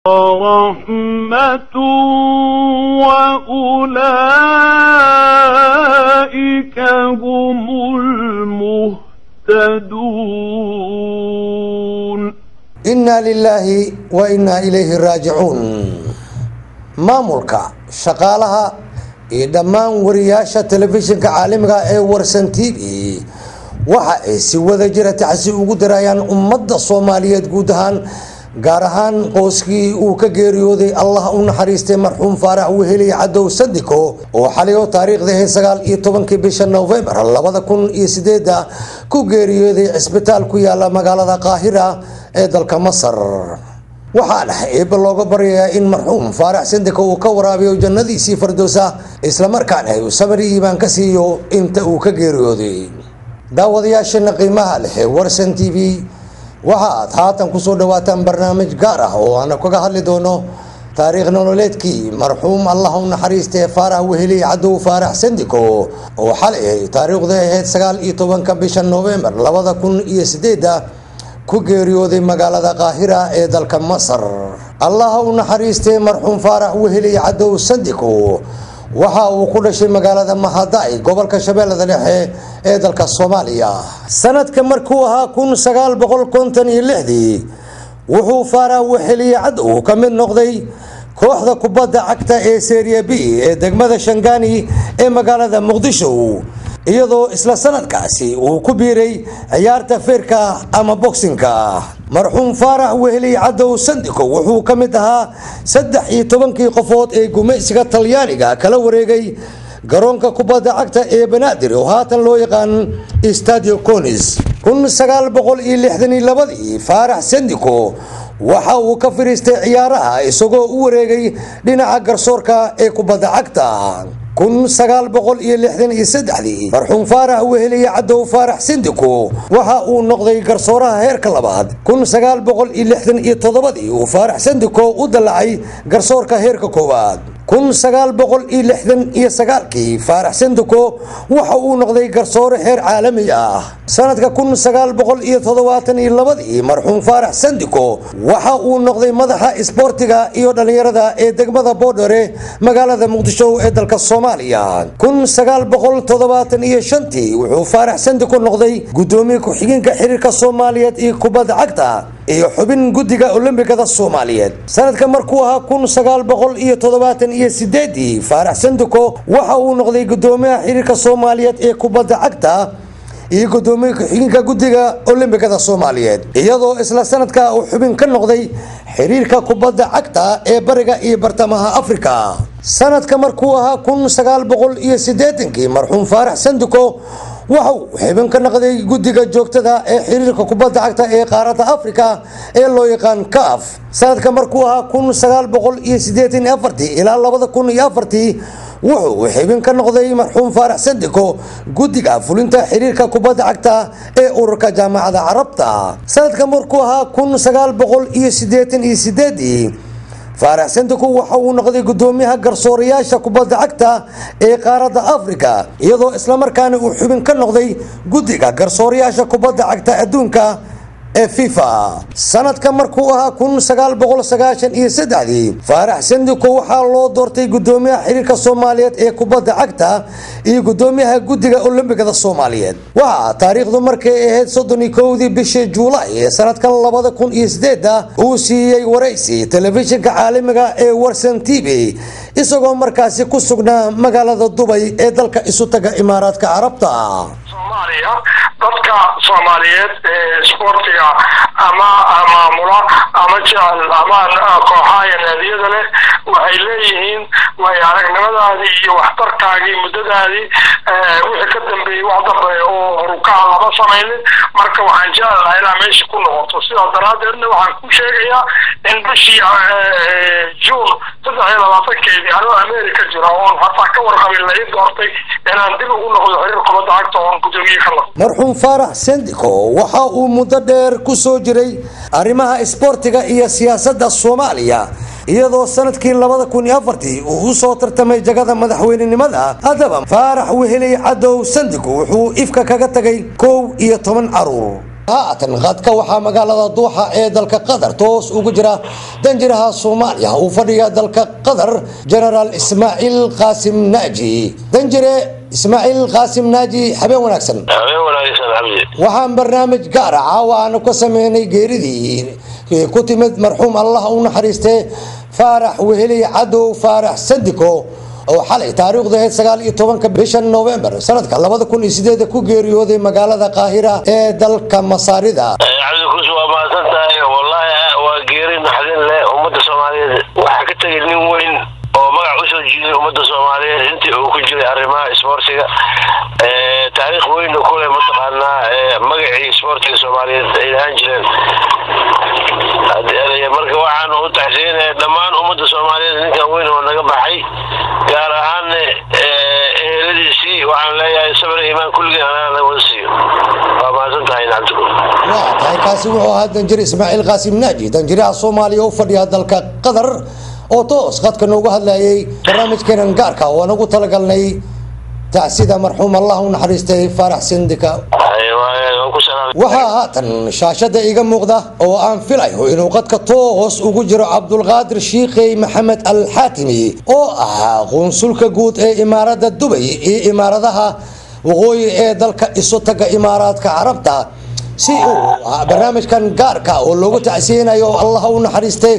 رحمة وأولئك هم المهتدون. إنا لله وإنا إليه راجعون. maamulka shaqaalaha iyo dhammaan wariyaasha telefishinka caalamiga ee warsan TV waxa ay si wada jira tacsi ugu darayaan ummadda Soomaaliyeed guud ahaan gaar ahaan qoyskii uu ka geeriyooday Allah u naxariistay marxuum Faarax Weheli Cadow Sadiko oo xaliyo taariikhda 19 bisha November 2008 ku geeriyooday isbitaal ku yaala magaalada Qaahira ee dalka Masar. waxaana eeba looga baryayaa in marxuum Faarax Sadiko uu ka waraabiyo jannadiisii Firdawsa isla markaana uu sabri iimaan ka siiyo inta uu ka geeriyooday. daawadayaasha qiimaha leh warsan TV waxaad haatan ku soo dhawaataan barnaamij gaar ah oo aan kaga hadli doono taariikh nololeedkii marxuum Allah u naxariistay Faarax Weheli Cadow Faarax Sadiko oo xalay taariikhda ahayd 19 bisha November 2008 ku geeriyooday magaalada Qaahira ee dalka Masar. Allah u naxariistay marxuum Faarax Weheli Cadow Sadiko waxa uu ku dhashay magaalada Mahaday gobolka Shabeellaha Dhexe ee dalka Soomaaliya. sanadka markuu ahaa 1956 wuxuu Faarax Weheli Cadow ka mid noqday kooxda kubadda cagta ee Serie B ee degmada Shangani ee magaalada Muqdisho iyadoo isla sanadkaasi uu ku biiray ciyaarta feerka ama boxingka. marxuum Faarax Weheli Cadow Sadiko wuxuu ka mid ahaa 13 qofood ee gumeysiga Talyaaniga kala wareegay garoonka kubadda cagta ee Banaadir oo haatan loo yaqaan Stadio Conis. 1962 Faarax Sadiko waxa uu ka fariistay ciyaaraha isagoo u wareegay dhinaca garsoorka ee kubadda cagta. 1963 marxuum Faarax Weheli Cadow Faarax Sadiko waxa uu noqday garsooraha heerka labaad. 1967 uu Faarax Sadiko u dalacay garsoorka heerka koowaad. 1969 Faarax Sadiko waxa uu noqday garsoore heer caalami ah. sanadka 1972 marxuum Faarax Sadiko waxa uu noqday madaxa isboortiga iyo dhalinyarada ee degmada Boodare magaalada Muqdisho ee dalka Soomaaliya. 1975 wuxuu Faarax Sadiko noqday gudoomiye ku-xigeenka xiriirka Soomaaliyeed ee kubadda cagta iyo xubin guddiga Olombikada Soomaaliyeed. sanadka markuu ahaa 1978 Faarax Sadiko waxa uu noqday gudoomiyaha xiriirka Soomaaliyeed ee kubadda cagta iyo gudoomiye ku-xigeenka guddiga Olombikada Soomaaliyeed iyadoo isla sanadka uu xubin ka noqday xiriirka kubadda cagta ee bariga iyo bartamaha Afrika. sanadka markuu ahaa 1980 marxuum Faarax Sadiko waxa uu xubin ka noqday guddiga joogtada ee xiriirka kubadda cagta ee qaaradda Afrika ee loo yaqaan CAF. sanadka markuu ahaa 1984 ilaa 2004 wuxuu xubin ka noqday marxuum Faarax Sadiko guddiga fulinta xiriirka kubadda cagta ee ururka jaamacadda Carabta. sanadka markuu ahaa 1988 Faarax Sadiko waxa uu noqday gudoomiyaha garsoorayaasha kubadda cagta ee qaaradda Afrika iyadoo isla markaana uu xubin ka noqday guddiga garsoorayaasha kubadda cagta adduunka ee FIFA. sanadka markuu ahaa 1993 Faarax Sadiko waxa loo doortay gudoomiyaha xiriirka Soomaaliyeed ee kubadda cagta iyo gudoomiyaha guddiga Olombikada Soomaaliyeed. waxa taariikhdu markay ahayd 31 bishii Juulaay ee sanadka 2008 uu siiyay waraysi telefishinka caalamiga ee Warsan TV isagoo markaasi ku sugnaa magaalada Dubai ee dalka isu taga Imaaraadka Carabta. dadka Soomaaliyeed ee sportiga ama maamula ama jecel ama kooxaha naadiyada leh waxay leeyihiin way aragnimadaadii iyo waxtarkaagii muddadaadii wixii ka dambeeyay wax dambeeya oo horukaca lama samaynin. marka waxaan jecelahay inaa meesha ku noqoto. sidaas daraadeedna waxaan ku sheegayaa in bishii Juun 23 anoo Ameerika jira oon hataa ka warqabin la ii doortay inaan dib ugu noqdo xiriir kubadda cagta oon gudoomiye ka noqdo. marxuum Faarax Sadiko waxa uu muddo dheer ku soo jiray arrimaha isboortiga iyo siyaasadda Soomaaliya iyadoo sanadkii 2004 uu soo tartamay jagada madaxweynenimada. haddaba Faarax Weheli Cadow Sadiko wuxuu ifka kaga tagay 11 caruur. haatan qadka waxaa magaalada Dooxa ee dalka Qatar toos ugu jira danjiraha Soomaaliya uu fadhiya dalka Qatar General Ismaaciil Qaasim Naaji danjire Ismaaciil Qaasim Naaji habeen wanaagsan waxaan barnaamij gaar ah oo ku sameynay geeridii ku timid marxuum Allah u naxariistay Faarax Weheli Cadow Faarax Sandiko oo xalay taariikhda 19 bisha November sanadka 2008 ku geeriyooday magaalada Qaahira ee dalka Masaarida waa geeri naxdin leh ummadda Soomaaliyeed waxa ka tagay nin weyn oo magac u soo jiiday ummadda Soomaaliyeed intii uu ku jiray arrimaha isboortiga taariikh weyn oo kale mataqaanaa magacii isboortiga Soomaaliyeed ay ahaan jireen marka waxaan u taxsiinay dhammaan ummadda Soomaaliyeed ninka weyn oo naga baxay gaar ahaan eheladiisii waxaan leeyahay sabir iimaan kulligeena naga wasiyo waa maasantahay nacabtukum waa kaasi wuxuu ahaa danjir Ismaaciil Qaasim Naaji danjiraha Soomaaliya oo fadhiya dalka Qatar oo toos qadka noogu hadlayay barnaamijkeena gaarka oo nagu talagalnay taasida marxuum Allah u naxariistay Faarax Sandika waxaa haatan shaashada iga muuqda oo aan filayo inuu qadka toos ugu jiro Cabdulqaadir Shiiqey Maxamed Al-Xaatimi oo ah qonsulka guud ee Imaaradda Dubai ee Imaaradaha waqooyi ee dalka isu taga Imaaraadka Carabta si uu barnaamijkan gaarka oo loogu tacsiyanayo Allah u naxariistay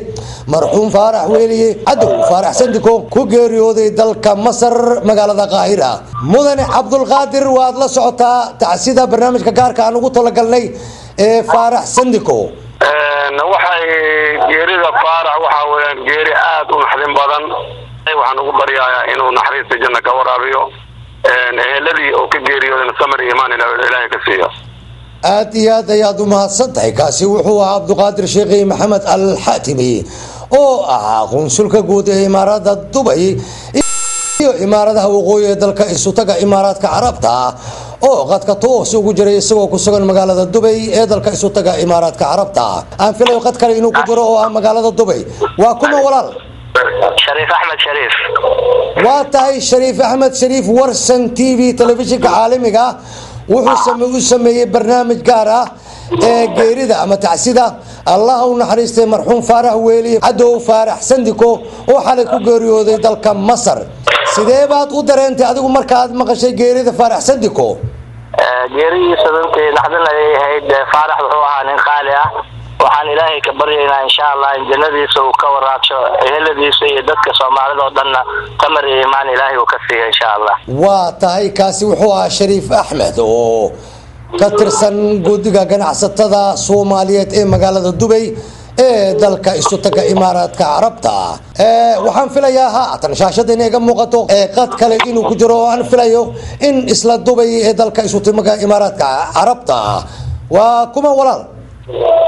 marxuum Faarax Weheli Cadow Faarax Sandiko ku geeriyooday dalka Masar magaalada Qaahira mudane Cabdulqaadir waad la socotaa tacsida barnaamijka gaarka aan ugu talagalnay ee Faarax Sandiko waxay geerida Faarax waxa weeyaan geeri aad u naxdin badan waxaan ugu baryayaa inuu naxariista janna ka waraabiyo eheladii oo ka geeriyooday samir iimaan Ilaahay ka siiyo aad iyo aad ayaad u mahadsantahay kaasi wuxuu ahaa Cabdulqaadir Shiiqey Maxamed Al-Xaatimi oo ah qonsulka guud ee Imaaradda Dubai iyo Imaaradaha waqooyi ee dalka isu taga Imaaraadka Carabta oo qadka toos ugu jiray isagoo ku sugan magaalada Dubai ee dalka isu taga Imaaraadka Carabta aan filayo qad kale inuu ku jiro oo ah magaalada Dubai waa kuma walaal Shariif Ahmed Shariif waa tahay Shariif Ahmed Shariif Warsan TV telefishinka caalamiga wuxuu sameeyay barnaamij gaar ah ee geerida ama tacsida Allah u naxariistay marxuum Faarax Weheli Cadow Faarax Sandiko oo xalay ku geeriyooday dalka Masar sidee baad u dareentay adigu markaad maqashay geerida Faarax Sandiko geeridiisa sababtay naxdin ay ahayd Faarax wuxuu ahaa nin qaali ah waxaan Ilaahay ka baryaynaa insha Allah in jannadiisa uu ka waraajo eheladiisa iyo dadka Soomaalida oo dhanna tamar iimaan Ilaahay uu ka siiyo insha Allah waa tahay kaasi wuxuu ahaa Shariif Ahmed oo ka tirsan guddiga ganacsatada Soomaaliyeed ee magaalada Dubai ee dalka isu taga Imaaraadka Carabta waxaan filayaa haatan shaashada inaga muuqato qad kale inuu ku jiro aan filayo in isla Dubai ee dalka isu taga Imaaraadka Carabta waa kuma walaal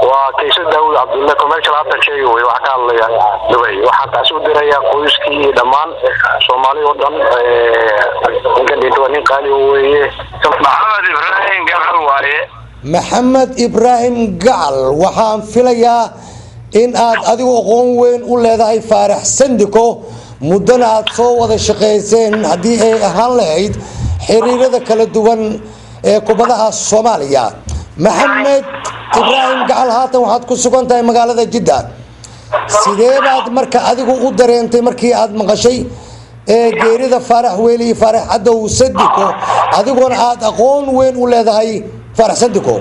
وكيس داود عبد الله كمالك العطا شيء وحكى الله دبي وحتى تعسو دريا قويسكي دمان صومالي ودن يمكن ديتواني قالي هو محمد إبراهيم قبل وايه محمد إبراهيم قال وحان فيليا إن أديو aqoon weyn u leedahay Faarax Sandiko mudana aad soo wada shaqeyseen hadii ay ahaan lahayd xiriirada kala duwan ee kubadaha Soomaaliya محمد إبراهيم قال هاتن waxaad ku sugan tahay magaalada Jidda sidee baad marka adigu u dareentay markii aad maqashay geerida Faarax Weheli Faarax Cadow Sandiko adiguna aad aqoon weyn u leedahay Faarax Sandiko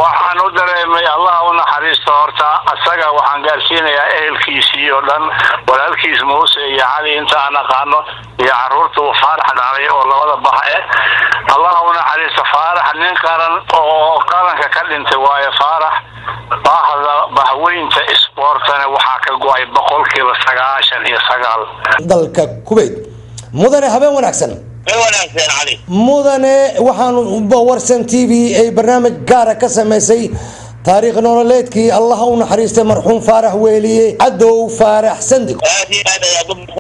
waxaan u dareemay Allah u naxariisto horta asaga waxaan gaarsiinayaa ehelkiisii oo dhan walaalkiis Muuse iyo Cali inta aan aqaano iyo caruurtu Faarax dhalay oo labada bax Allah u naxariisto Faarax nin qaran oo qaranka ka dhintay waaye Faarax bahweynta isboortana waxa ka go'ay 99% dalka Kuwait mudane habeen wanaagsan mudane waxaan Warsan TV ay barnaamij gaar ah ka sameysay taariikh nololeedkii Allah u naxariistay marxuum Faarax Weheli Cadow Faarax Sandiko